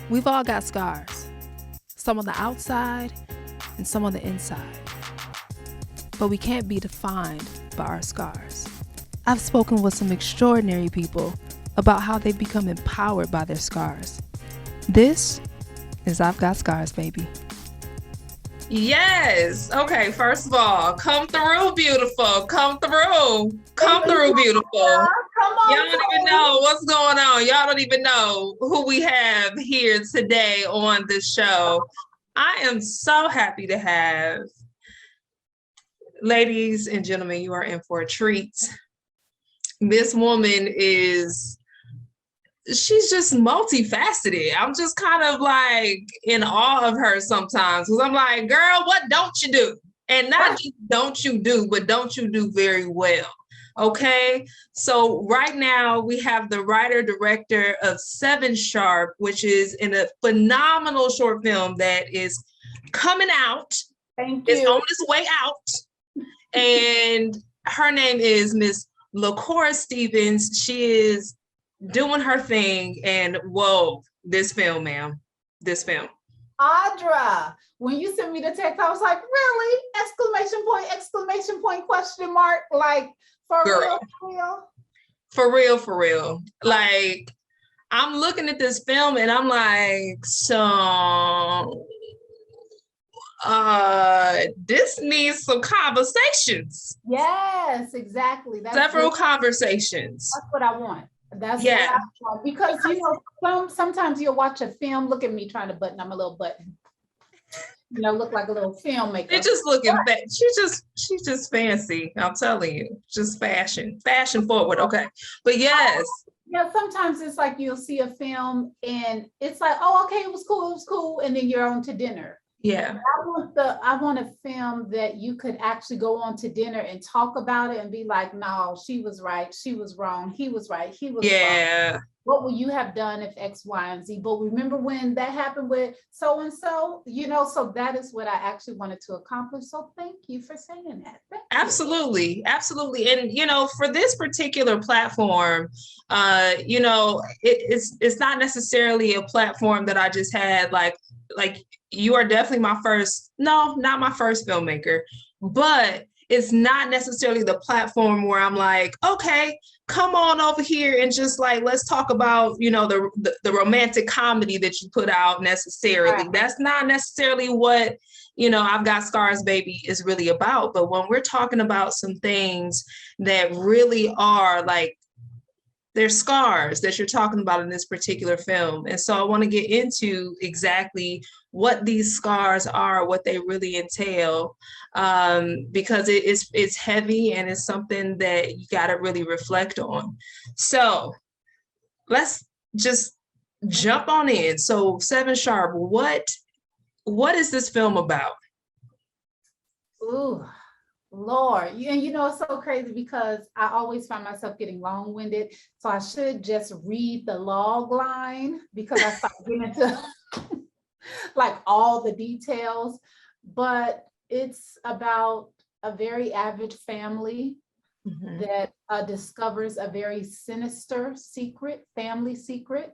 We've all got scars, some on the outside and some on the inside. But we can't be defined by our scars. I've spoken with some extraordinary people about how they've become empowered by their scars. This is I've Got Scars, baby. Yes. Okay. First of all, come through, beautiful. Come through. Come through, beautiful. Come on, Y'all don't even know what's going on. Y'all don't even know who we have here today on the show. I am so happy to have, ladies and gentlemen, you are in for a treat. This woman she's just multifaceted. I'm just kind of like in awe of her sometimes because I'm like, girl, what don't you do? And not just don't you do, but don't you do very well. Okay. So right now we have the writer director of Seven Sharp, which is in a phenomenal short film that is coming out. Thank you. It's on its way out. And her name is Miss LaCora Stevens. She is doing her thing, and whoa, this film, ma'am, this film. Audra, when you sent me the text, I was like, really? Exclamation point, question mark. Like, for Girl. real? For real. Like, I'm looking at this film and I'm like, so this needs some conversations. Yes, exactly. Several conversations. That's what I want. That's what I want. Because sometimes you'll watch a film. Look at me trying to button. I'm a little button. Look like a little filmmaker. They're just looking back. She's just fancy. I'm telling you, just fashion forward. Okay, but yes. Yeah, sometimes it's like you'll see a film and it's like, oh, okay, it was cool, and then you're on to dinner. Yeah. I want a film that you could actually go on to dinner and talk about it and be like, no, she was right, she was wrong, he was right, he was wrong. What would you have done if X, Y, and Z? But remember when that happened with so and so, so that is what I actually wanted to accomplish. So thank you for saying that. Absolutely. And for this particular platform, it's not necessarily a platform that I just had like you are definitely not my first filmmaker, but it's not necessarily the platform where I'm like, okay, come on over here and just like, let's talk about, the romantic comedy that you put out necessarily. Right. That's not necessarily what, I've Got Scars, baby is really about. But when we're talking about some things that really are like, there's scars that you're talking about in this particular film. And so I want to get into exactly what these scars are, what they really entail, because it's heavy and it's something that you got to really reflect on. So let's just jump on in. So Seven Sharp, what is this film about? Ooh. Lord, it's so crazy because I always find myself getting long-winded. So I should just read the log line because I start getting into like all the details. But it's about a very average family that discovers a very sinister family secret.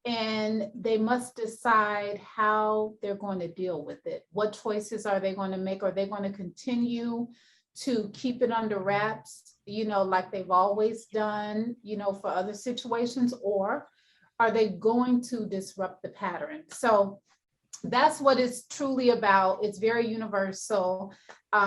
And they must decide how they're going to deal with it. What choices are they going to make? Are they going to continue to keep it under wraps, like they've always done, for other situations, or are they going to disrupt the pattern? So that's what it's truly about. It's very universal,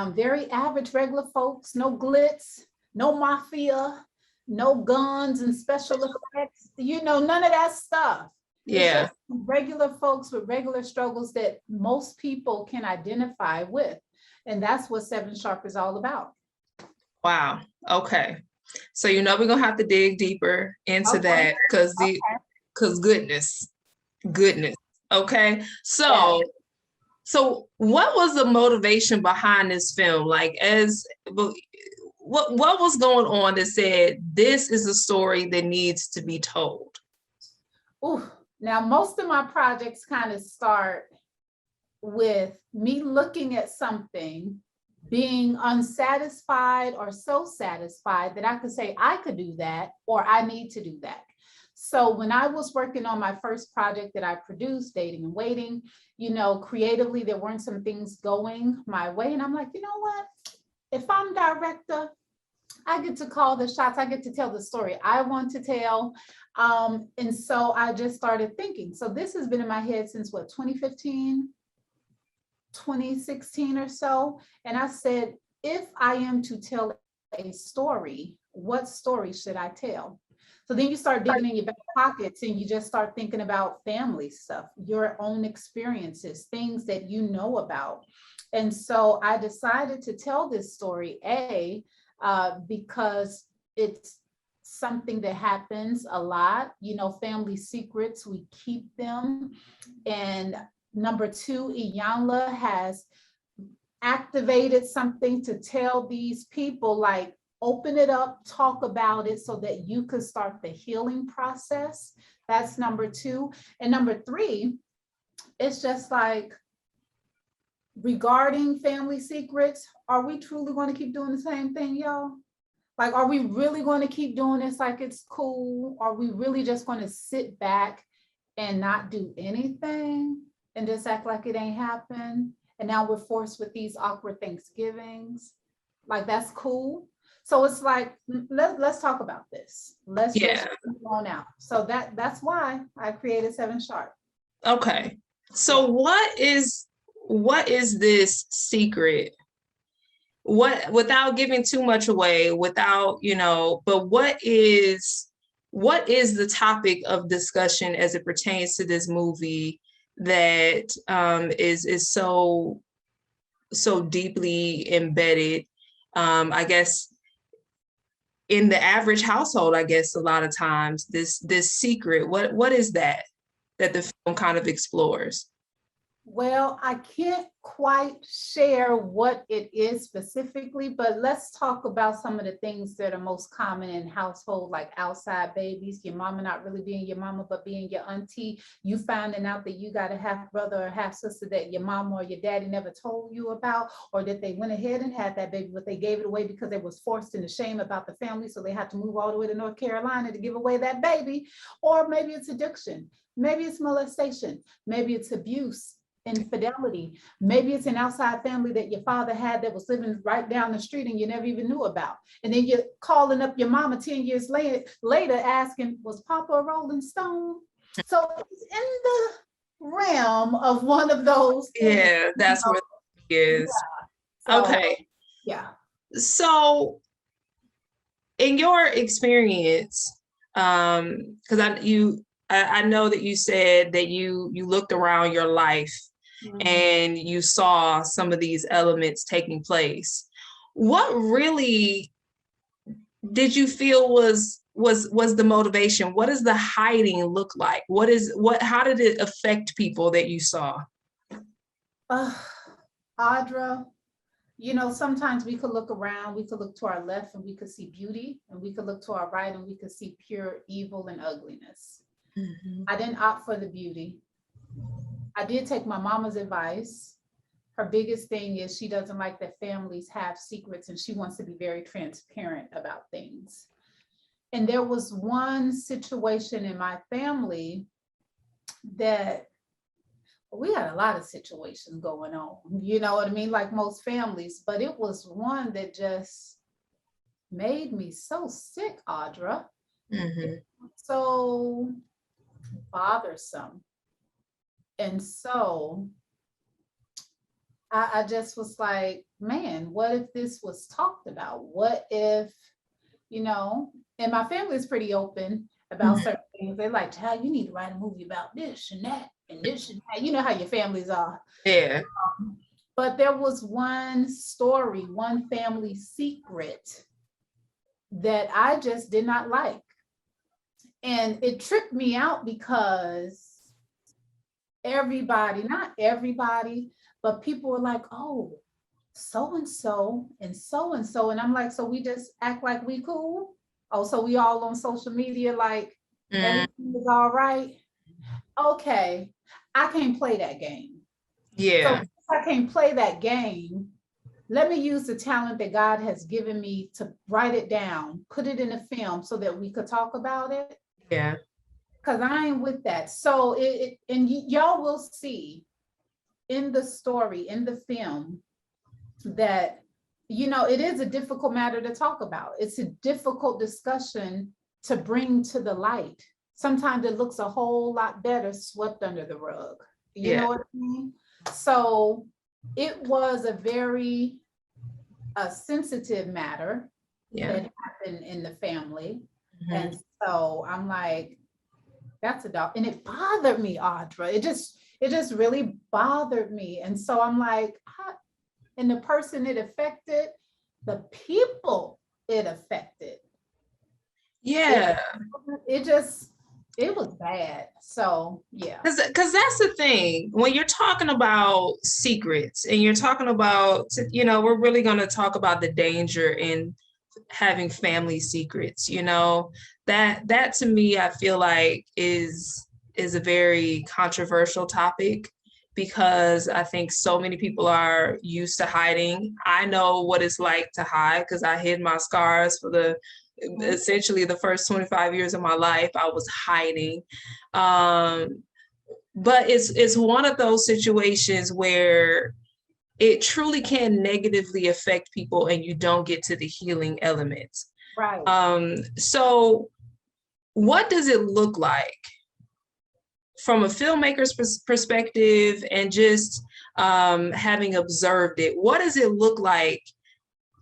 very average, regular folks, no glitz, no mafia, no guns and special effects, none of that stuff. Yeah. Regular folks with regular struggles that most people can identify with. And that's what Seven Sharp is all about. Wow. Okay. So, we're going to have to dig deeper into that because goodness. Okay. So what was the motivation behind this film? Like what was going on that said, this is a story that needs to be told? Ooh, now most of my projects kind of start with me looking at something, being unsatisfied or so satisfied that I could say I could do that or I need to do that. So when I was working on my first project that I produced, Dating and Waiting, you know, creatively, there weren't some things going my way. And I'm like, you know what? If I'm director, I get to call the shots. I get to tell the story I want to tell. And so I just started thinking. So this has been in my head since what, 2015, 2016 or so. And I said, if I am to tell a story, what story should I tell? So then you start digging in your back pockets and you just start thinking about family stuff, your own experiences, things that you know about. And so I decided to tell this story, because it's something that happens a lot, you know, family secrets, we keep them. And number two, Iyanla has activated something to tell these people, like, open it up, talk about it so that you could start the healing process. That's number two. And number three, it's just like, regarding family secrets, are we truly going to keep doing the same thing, y'all? Like, are we really going to keep doing this like it's cool? Are we really just going to sit back and not do anything and just act like it ain't happened? And now we're forced with these awkward Thanksgivings. Like, that's cool. So it's like, let's talk about this. Let's just move on out. So that's why I created 7 Sharp. Okay. So what is this secret? What, without giving too much away, without, you know, but what is the topic of discussion as it pertains to this movie that is so deeply embedded, I guess, in the average household? I guess a lot of times this secret, what is that the film kind of explores? Well, I can't quite share what it is specifically, but let's talk about some of the things that are most common in household, like outside babies, your mama not really being your mama, but being your auntie, you finding out that you got a half brother or half sister that your mama or your daddy never told you about, or that they went ahead and had that baby, but they gave it away because they was forced into shame about the family, so they had to move all the way to North Carolina to give away that baby. Or maybe it's addiction, maybe it's molestation, maybe it's abuse, infidelity. Maybe it's an outside family that your father had that was living right down the street and you never even knew about. And then you're calling up your mama 10 years later asking, was Papa a Rolling Stone? So it's in the realm of one of those things. Yeah, that's what it is. Yeah. So, okay. Yeah. So in your experience, because I know that you said that you looked around your life, mm-hmm. and you saw some of these elements taking place. What really did you feel was the motivation? What does the hiding look like? How did it affect people that you saw? Audra, you know, sometimes we could look around, we could look to our left and we could see beauty, and we could look to our right and we could see pure evil and ugliness. Mm-hmm. I didn't opt for the beauty. I did take my mama's advice. Her biggest thing is she doesn't like that families have secrets, and she wants to be very transparent about things. And there was one situation in my family that we had a lot of situations going on, you know what I mean? Like most families, but it was one that just made me so sick, Audra. Mm-hmm. So bothersome. And so I just was like, man, what if this was talked about? What if, you know, and my family is pretty open about certain things. They're like, child, you need to write a movie about this and that and this and that. You know how your families are. Yeah. But there was one story, one family secret that I just did not like. And it tripped me out because everybody, not everybody, but people were like, oh, so-and-so and so-and-so. And I'm like, so we just act like we cool? Oh, so we all on social media like everything is all right? Okay, I can't play that game. Yeah. So if I can't play that game, let me use the talent that God has given me to write it down, put it in a film so that we could talk about it. Yeah. Because I am with that. So y'all will see in the story, in the film, that, it is a difficult matter to talk about. It's a difficult discussion to bring to the light. Sometimes it looks a whole lot better swept under the rug. You know what I mean? So it was a very sensitive matter that happened in the family. And so I'm like, that's a dog. And it bothered me, Audra. It just really bothered me. And so I'm like, and the person it affected, the people it affected. Yeah. It was bad. So yeah. Because that's the thing. When you're talking about secrets and you're talking about, we're really going to talk about the danger in having family secrets, that to me, I feel like is a very controversial topic, because I think so many people are used to hiding. I know what it's like to hide, because I hid my scars for essentially the first 25 years of my life. I was hiding. But it's one of those situations where it truly can negatively affect people and you don't get to the healing elements. Right. So what does it look like from a filmmaker's perspective, and just having observed it? What does it look like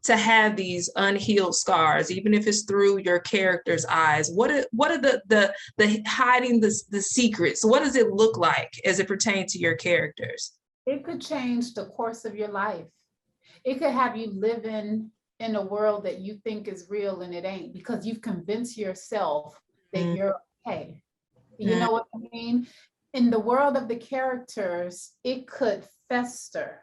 to have these unhealed scars, even if it's through your character's eyes? What are the hiding the secrets? What does it look like as it pertains to your characters? It could change the course of your life. It could have you living in a world that you think is real and it ain't, because you've convinced yourself that you're okay. You know what I mean? In the world of the characters, it could fester,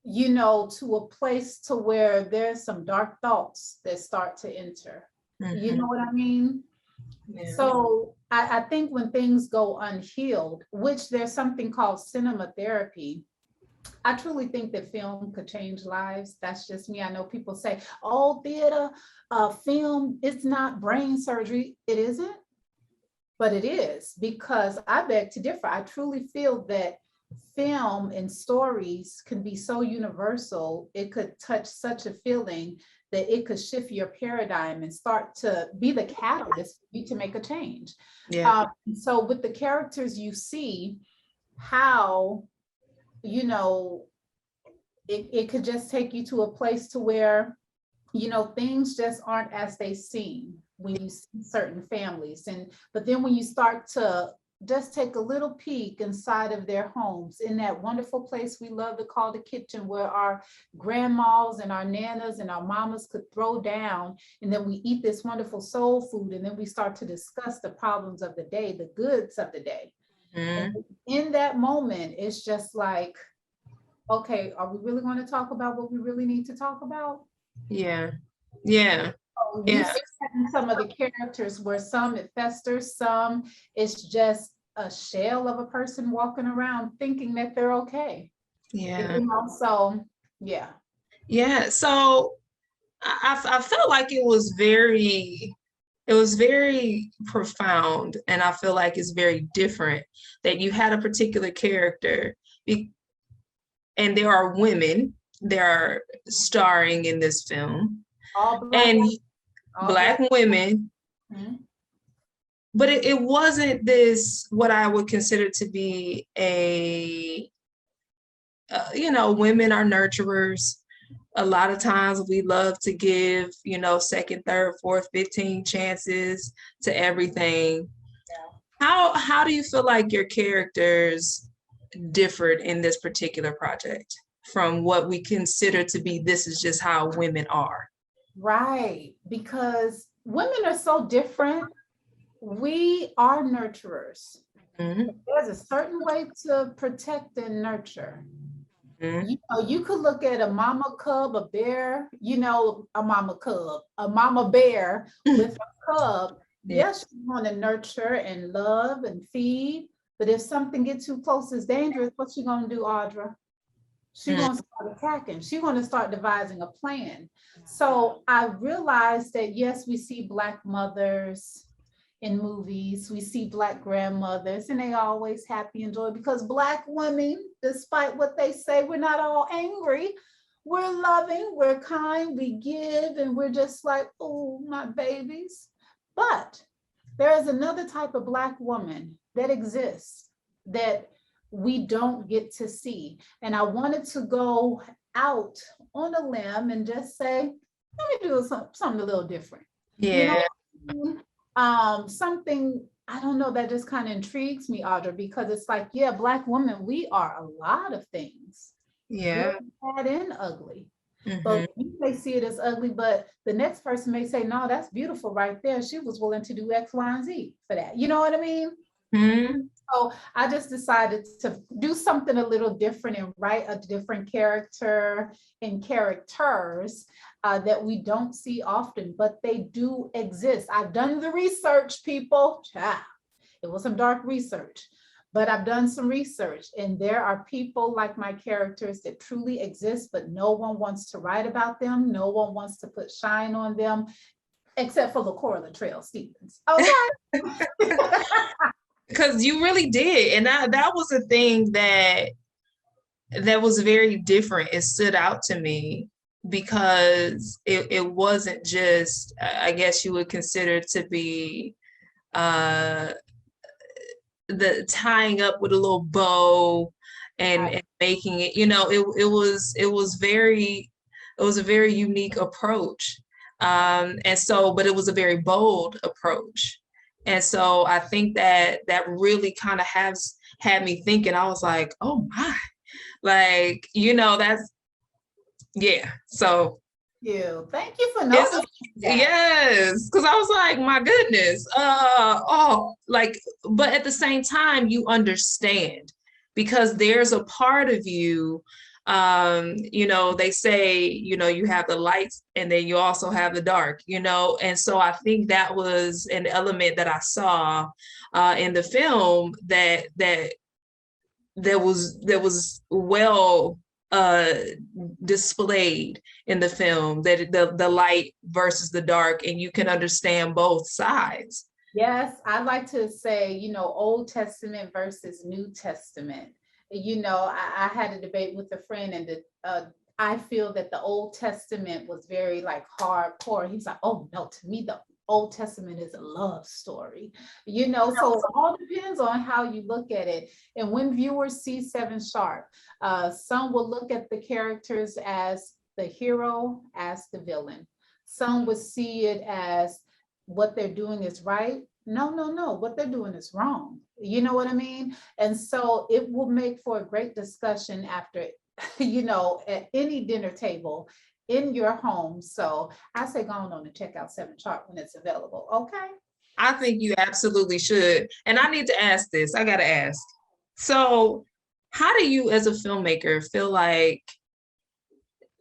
to a place to where there's some dark thoughts that start to enter. You know what I mean? Yeah. So I think when things go unhealed, which there's something called cinema therapy, I truly think that film could change lives. That's just me. I know people say, oh, theater, film, it's not brain surgery. It isn't, but it is, because I beg to differ. I truly feel that film and stories can be so universal. It could touch such a feeling that it could shift your paradigm and start to be the catalyst for you to make a change. Yeah. So with the characters, you see how, it could just take you to a place to where, things just aren't as they seem when you see certain families. But then when you start to just take a little peek inside of their homes, in that wonderful place we love to call the kitchen, where our grandmas and our nanas and our mamas could throw down, and then we eat this wonderful soul food, and then we start to discuss the problems of the day, the goods of the day. And in that moment, it's just like, okay, are we really going to talk about what we really need to talk about? Yeah. So you see some of the characters where some it festers, some it's just a shell of a person walking around thinking that they're okay. Yeah. So yeah. Yeah. So I felt like it was very profound, and I feel like it's very different that you had a particular character, and there are women that are starring in this film, Black women. But it wasn't this, what I would consider to be women are nurturers. A lot of times we love to give, second, third, fourth, 15 chances to everything. Yeah. How do you feel like your characters differed in this particular project from what we consider to be, this is just how women are? Right, because women are so different. We are nurturers. There's a certain way to protect and nurture. You could look at a mama cub, a bear, a mama bear with a cub. Yes, you want to nurture and love and feed, but if something gets too close, it's dangerous. What's she gonna do, Audra? She's gonna start attacking. She's gonna start devising a plan. So I realized that yes, we see Black mothers in movies. We see Black grandmothers and they always happy and joy because Black women, despite what they say, we're not all angry. We're loving, we're kind, we give, and we're just like, oh, my babies. But there is another type of Black woman that exists that we don't get to see. And I wanted to go out on a limb and just say, let me do something a little different. Yeah. You know, something, I don't know, that just kind of intrigues me, Audra, because it's like, yeah, Black women, we are a lot of things. Yeah. Good, bad, and ugly. Mm-hmm. But you may see it as ugly, but the next person may say, no, that's beautiful right there. She was willing to do X, Y, and Z for that. You know what I mean? Mm-hmm. So I just decided to do something a little different and write a different character and characters that we don't see often, but they do exist. I've done the research, people. It was some dark research, but I've done some research, and there are people like my characters that truly exist, but no one wants to write about them. No one wants to put shine on them, except for LaCora Latrell Stevens. Okay. Because you really did. And that was a thing that was very different. It stood out to me because it wasn't just, I guess you would consider to be the tying up with a little bow and making it, it was a very unique approach. And so, but it was a very bold approach. And so I think that really kind of had me thinking. I was like, oh my, like, that's, yeah. So thank you for noticing that. Yes, because I was like, my goodness. But at the same time, you understand because there's a part of you, they say, you have the lights and then you also have the dark, and so I think that was an element that I saw in the film that was well displayed in the film, that the light versus the dark, and you can understand both sides. Yes, I like to say, Old Testament versus New Testament. I had a debate with a friend, and I feel that the Old Testament was very like hardcore. He's like, oh no, to me the Old Testament is a love story, so it all depends on how you look at it. And when viewers see 7 Sharp, some will look at the characters as the hero, as the villain. Some would see it as what they're doing is right. No, what they're doing is wrong. You know what I mean? And so it will make for a great discussion after, at any dinner table in your home. So I say go on and check out 7 Sharp when it's available. Okay. I think you absolutely should. And I need to ask this. I got to ask. So how do you as a filmmaker feel like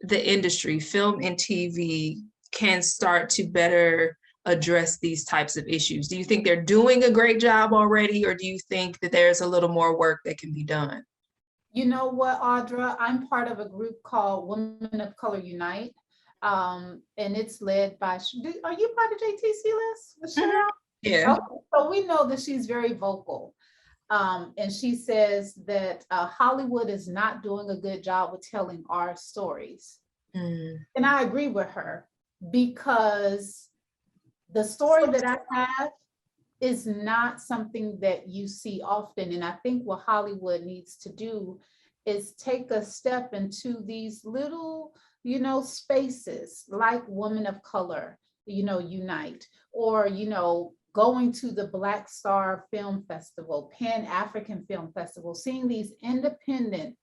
the industry, film and TV, can start to better address these types of issues? Do you think they're doing a great job already, or do you think that there's a little more work that can be done? You know what, Audra? I'm part of a group called Women of Color Unite, and it's led by, are you part of JTC list? Mm-hmm. Yeah. Okay. So we know that she's very vocal. And she says that Hollywood is not doing a good job with telling our stories. And I agree with her, because the story that I have is not something that you see often. And I think what Hollywood needs to do is take a step into these little, spaces like Women of Color, Unite, or, going to the Black Star Film Festival, Pan-African Film Festival, seeing these independent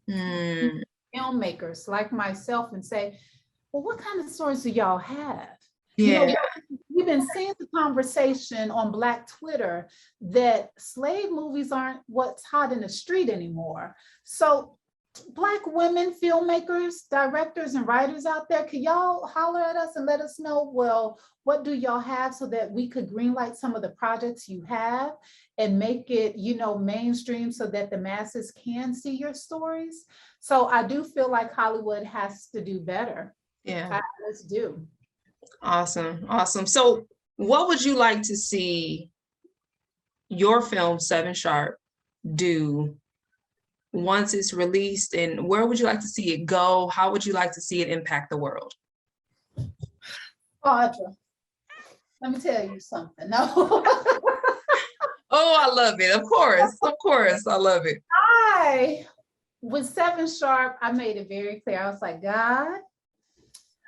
filmmakers like myself and say, well, what kind of stories do y'all have? Yeah. We've been seeing the conversation on Black Twitter that slave movies aren't what's hot in the street anymore. So Black women filmmakers, directors, and writers out there, can y'all holler at us and let us know, well, what do y'all have so that we could greenlight some of the projects you have and make it, mainstream so that the masses can see your stories? So I do feel like Hollywood has to do better. Yeah. Let's do. Awesome. So what would you like to see your film, Seven Sharp, do once it's released, and where would you like to see it go? How would you like to see it impact the world? Audra, let me tell you something. No. Oh, I love it. Of course, I love it. With Seven Sharp, I made it very clear. I was like, God,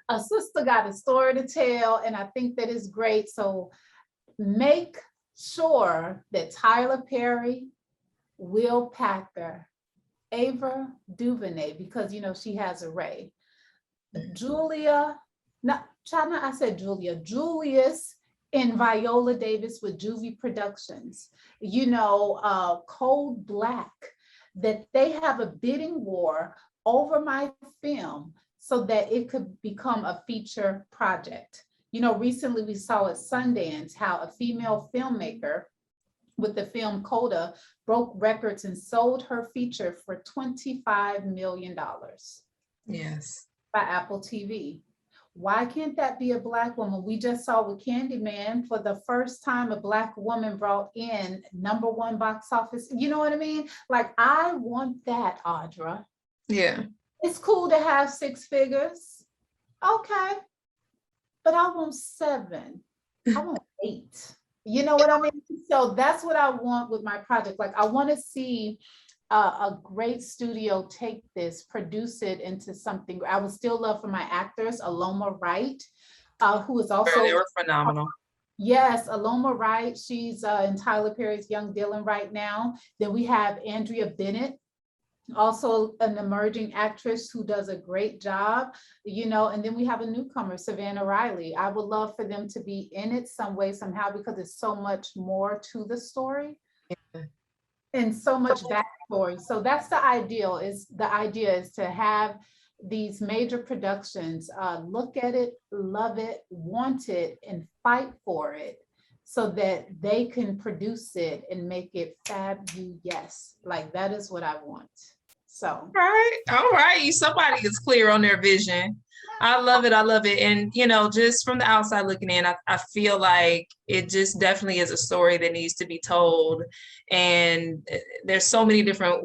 a sister got a story to tell, and I think that is great. So make sure that Tyler Perry, Will Packer, Ava DuVernay, because you know she has a Ray, Julia, not China, I said Julia, Julius and Viola Davis with Juvie Productions, you know, Cold Black, that they have a bidding war over my film so that it could become a feature project. You know, recently we saw at Sundance how a female filmmaker with the film Coda broke records and sold her feature for $25 million. Yes. By Apple TV. Why can't that be a Black woman? We just saw with Candyman, for the first time, a Black woman brought in #1 box office. You know what I mean? Like, I want that, Audra. Yeah. It's cool to have 6 figures. Okay. But I want 7. I want 8. You know what I mean? So that's what I want with my project. Like, I want to see a great studio take this, produce it into something. I would still love for my actors, Aloma Wright, who is also— They were phenomenal. Yes, Aloma Wright. She's in Tyler Perry's Young Dylan right now. Then we have Andrea Bennett, also an emerging actress who does a great job, you know, and then we have a newcomer, Savannah Riley. I would love for them to be in it some way, somehow, because there's so much more to the story. Yeah. And so much backstory. So that's the ideal, the idea is to have these major productions look at it, love it, want it, and fight for it so that they can produce it and make it fabulous. Like, that is what I want. So. All right. Somebody is clear on their vision. I love it. And, you know, just from the outside looking in, I feel like it just definitely is a story that needs to be told. And there's so many different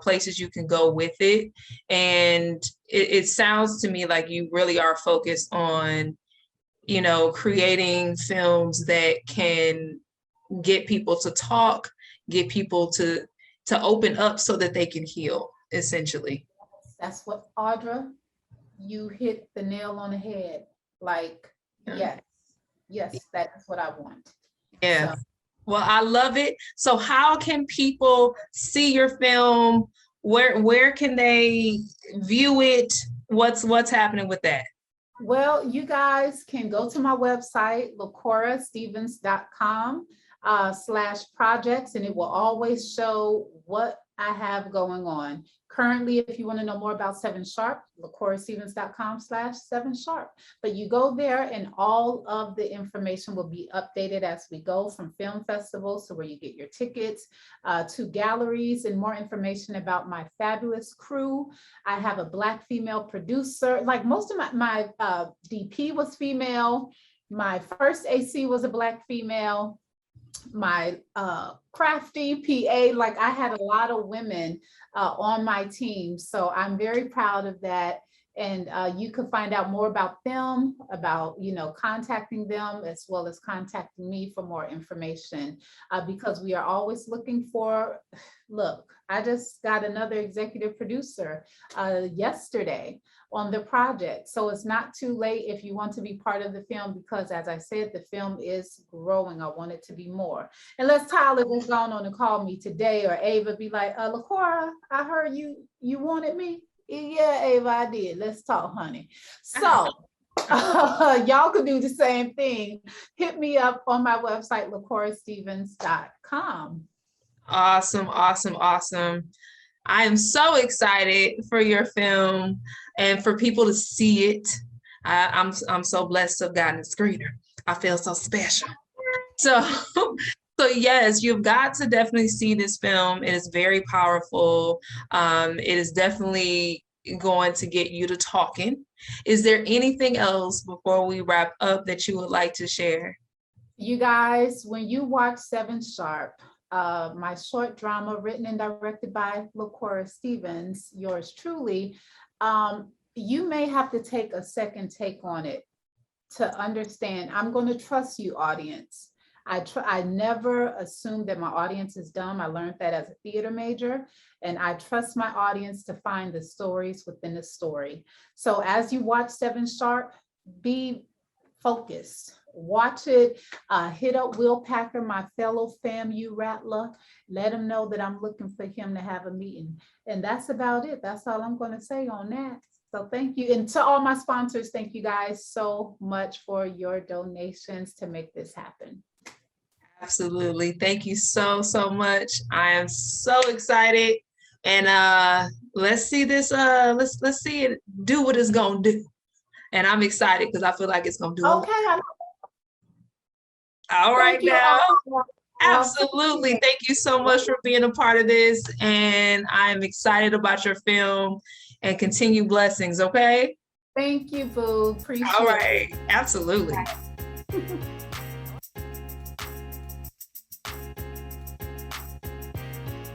places you can go with it. And it sounds to me like you really are focused on, you know, creating films that can get people to talk, get people to open up so that they can heal, essentially. That's what, Audra, you hit the nail on the head. Like, yes, that is what I want. Yeah. So. Well, I love it. So how can people see your film? Where can they view it? What's happening with that? Well, you guys can go to my website, LaCoraStevens.com /projects, and it will always show what I have going on. Currently, if you want to know more about 7 Sharp, LaCoraStevens.com /7 Sharp. But you go there and all of the information will be updated as we go, from film festivals to where you get your tickets, to galleries, and more information about my fabulous crew. I have a Black female producer. Like, most of my DP was female. My first AC was a Black female. My crafty PA, like, I had a lot of women on my team. So I'm very proud of that. And you can find out more about them, about, you know, contacting them, as well as contacting me for more information, because we are always looking for, look, I just got another executive producer yesterday on the project. So it's not too late if you want to be part of the film, because, as I said, the film is growing. I want it to be more. Unless Tyler was going on to call me today, or Ava be like, LaCora, I heard you wanted me. Yeah, Ava, I did. Let's talk, honey. So y'all could do the same thing. Hit me up on my website, LaCoraStevens.com. Awesome. I am so excited for your film and for people to see it. I'm so blessed to have gotten a screener. I feel so special. So yes, you've got to definitely see this film. It is very powerful. It is definitely going to get you to talking. Is there anything else before we wrap up that you would like to share? You guys, when you watch 7 Sharp, my short drama written and directed by LaCora Stevens, yours truly, you may have to take a second take on it to understand. I'm going to trust you, audience. I never assume that my audience is dumb. I learned that as a theater major, and I trust my audience to find the stories within the story. So as you watch 7 Sharp, be focused. Watch it. Hit up Will Packer, my fellow FAMU Rattler. Let him know that I'm looking for him to have a meeting. And that's about it. That's all I'm going to say on that. So thank you. And to all my sponsors, thank you guys so much for your donations to make this happen. Absolutely. Thank you so, so much. I am so excited. And let's see this, let's see it do what it's gonna do. And I'm excited because I feel like it's gonna do Okay. all right now. All. Absolutely. Thank you so much for being a part of this. And I'm excited about your film and continue blessings. Okay. Thank you, boo. Appreciate it. All right. Absolutely.